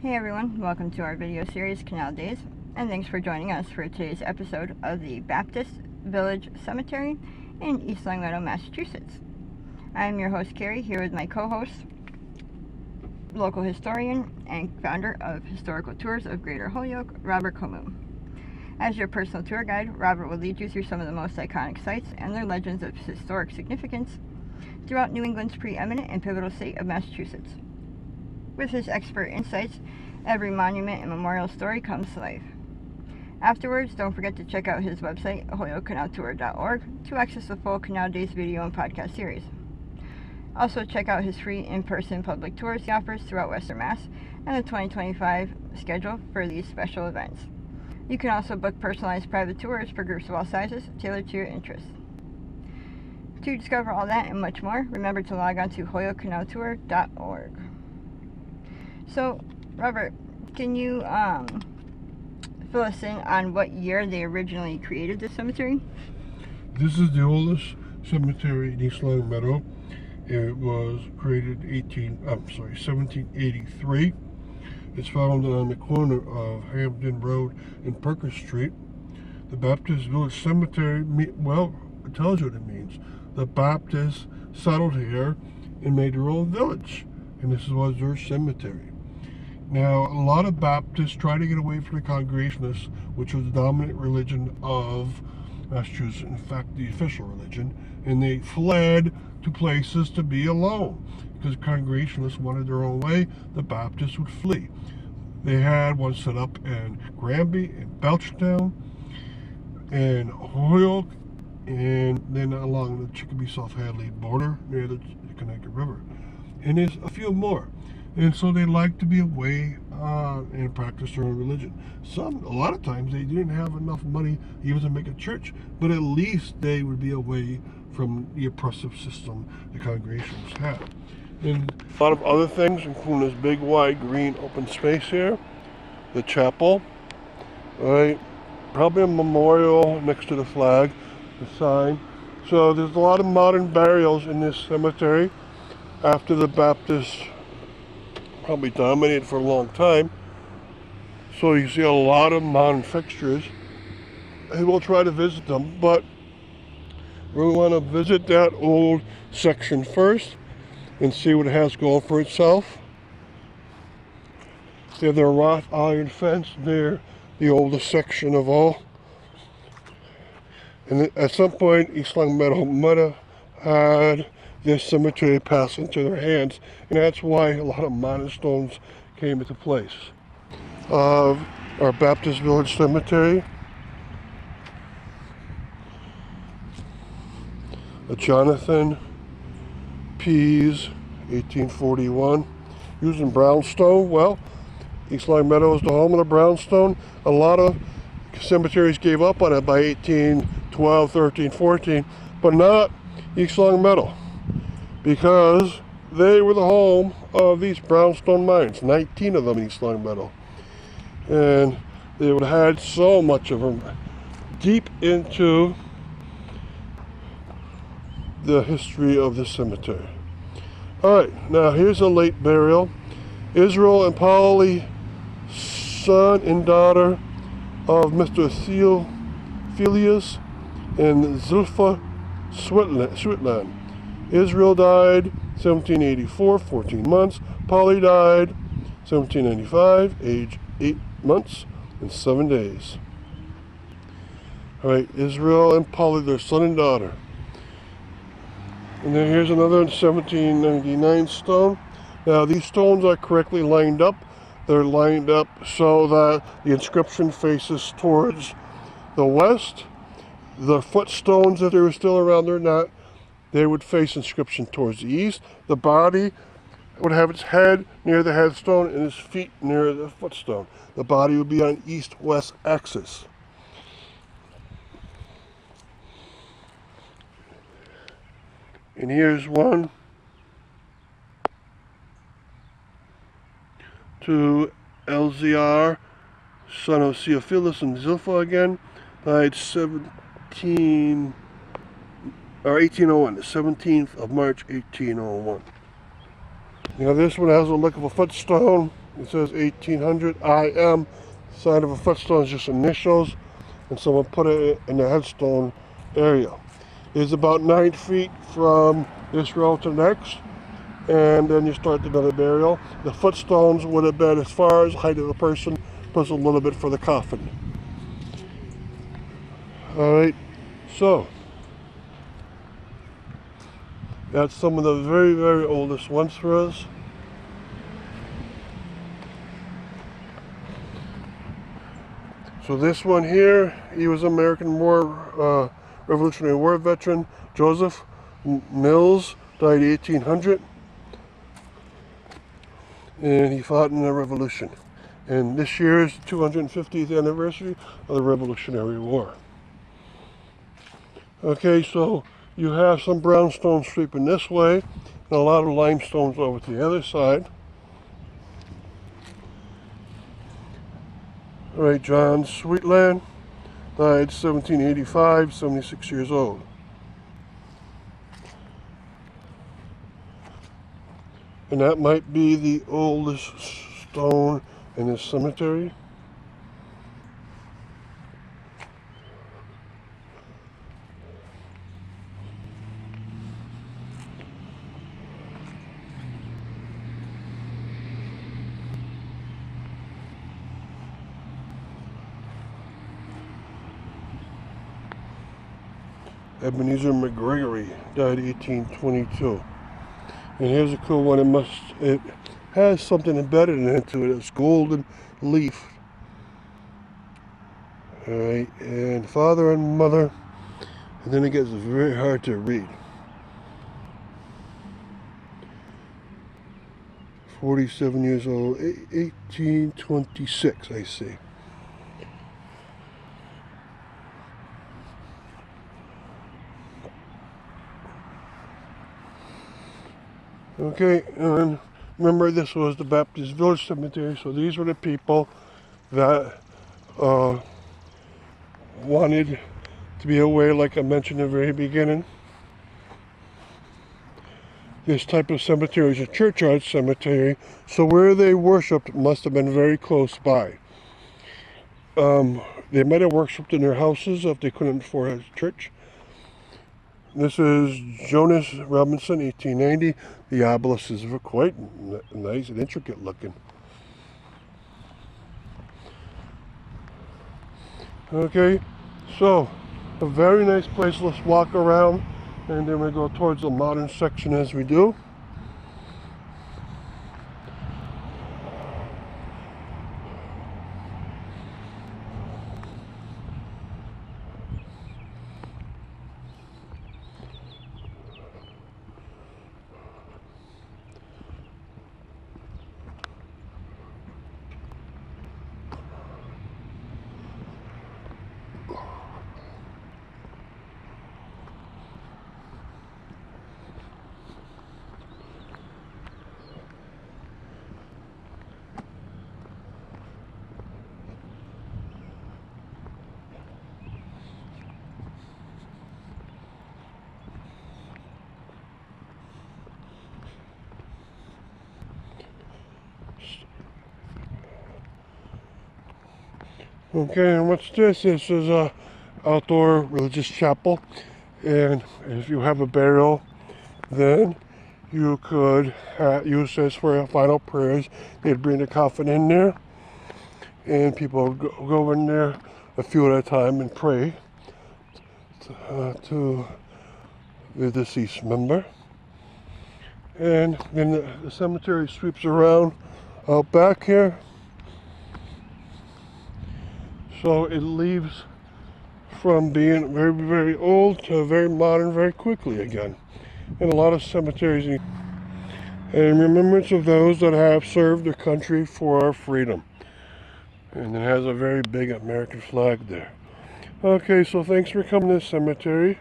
Hey everyone, welcome to our video series, Canal Days, and thanks for joining us for today's episode of the Baptist Village Cemetery in East Longmeadow, Massachusetts. I am your host, Carrie, here with my co-host, local historian and founder of Historical Tours of Greater Holyoke, Robert Comu. As your personal tour guide, Robert will lead you through some of the most iconic sites and their legends of historic significance throughout New England's preeminent and pivotal state of Massachusetts. With his expert insights, every monument and memorial story comes to life. Afterwards, don't forget to check out his website, holyokecanaltour.org, to access the full Canal Days video and podcast series. Also, check out his free in-person public tours he offers throughout Western Mass and the 2025 schedule for these special events. You can also book personalized private tours for groups of all sizes, tailored to your interests. To discover all that and much more, remember to log on to holyokecanaltour.org. So, Robert, can you fill us in on what year they originally created this cemetery? This is the oldest cemetery in East Longmeadow. It was created 1783. It's found on the corner of Hampden Road and Parker Street. The Baptist Village Cemetery, well, it tells you what it means. The Baptists settled here and made their own village, and this was their cemetery. Now, a lot of Baptists try to get away from the Congregationalists, which was the dominant religion of Massachusetts, in fact, the official religion, and they fled to places to be alone. Because the Congregationalists wanted their own way, the Baptists would flee. They had one set up in Granby, in Belchtown, in Holyoke, and then along the Chicopee-South Hadley border near the Connecticut River. And there's a few more. And so they like to be away and practice their own religion. A lot of times they didn't have enough money even to make a church, but at least they would be away from the oppressive system the congregations had. And a lot of other things, including this big wide green open space here, the chapel, right? Probably a memorial next to the flag, the sign. So there's a lot of modern burials in this cemetery after the Baptists probably dominated for a long time. So you see a lot of modern fixtures, and we'll try to visit them, but we want to visit that old section first and see what it has going for itself. They have their wrought iron fence near the oldest section of all. And at some point, East Longmeadow might have had this cemetery pass into their hands, and that's why a lot of modern stones came into place. Our Baptist Village Cemetery, a Jonathan Pease, 1841, using brownstone. Well, East Longmeadow is the home of the brownstone. A lot of cemeteries gave up on it by 1812, 13, 14, but not East Longmeadow, because they were the home of these brownstone mines, 19 of them in East Longmeadow. And they would have had so much of them deep into the history of this cemetery. Alright, now here's a late burial. Israel and Polly, son and daughter of Mr. Theophilus and Zilpha Switland. Israel died 1784, 14 months. Polly died 1795, age 8 months and 7 days. All right, Israel and Polly, their son and daughter. And then here's another 1799 stone. Now these stones are correctly lined up. They're lined up so that the inscription faces towards the west. The footstones, if they were still around, they're not. They would face inscription towards the east. The body would have its head near the headstone and its feet near the footstone. The body would be on east-west axis. And here's one to Elzar, son of Theophilus and Zilpha again, died 1801, the 17th of March, 1801. Now this one has a look of a footstone It says 1800 IM. Side of a footstone is just initials, and someone put it in the headstone area. It's about 9 feet from this row to the next, and then you start another burial. The footstones would have been as far as the height of the person, plus a little bit for the coffin. All right, so that's some of the very, very oldest ones for us. So this one here, he was an American War, Revolutionary War veteran, Joseph Mills, died 1800, and he fought in the Revolution. And this year is the 250th anniversary of the Revolutionary War. Okay, so you have some brownstone sweeping this way, and a lot of limestones over to the other side. All right, John Sweetland died 1785, 76 years old. And that might be the oldest stone in this cemetery. Ebenezer McGregory died 1822. And here's a cool one. It has something embedded into it. It's golden leaf. All right, and father and mother, and then it gets very hard to read. 47 years old, 1826, I see. Okay, and remember this was the Baptist Village Cemetery, so these were the people that wanted to be away, like I mentioned in the very beginning. This type of cemetery is a churchyard cemetery, so where they worshipped must have been very close by. They might have worshipped in their houses if they couldn't afford a church. This is Jonas Robinson, 1890. The obelisk is quite nice and intricate looking. Okay, so a very nice place. Let's walk around, and then we go towards the modern section as we do. Okay, and what's this? This is a outdoor religious chapel, and if you have a burial, then you could use this for final prayers. They'd bring the coffin in there, and people would go in there a few at a time and pray to the deceased member. And then the cemetery sweeps around out back here. So it leaves from being very, very old to very modern very quickly again. And a lot of cemeteries in remembrance of those that have served their country for our freedom. And it has a very big American flag there. Okay, so thanks for coming to the cemetery.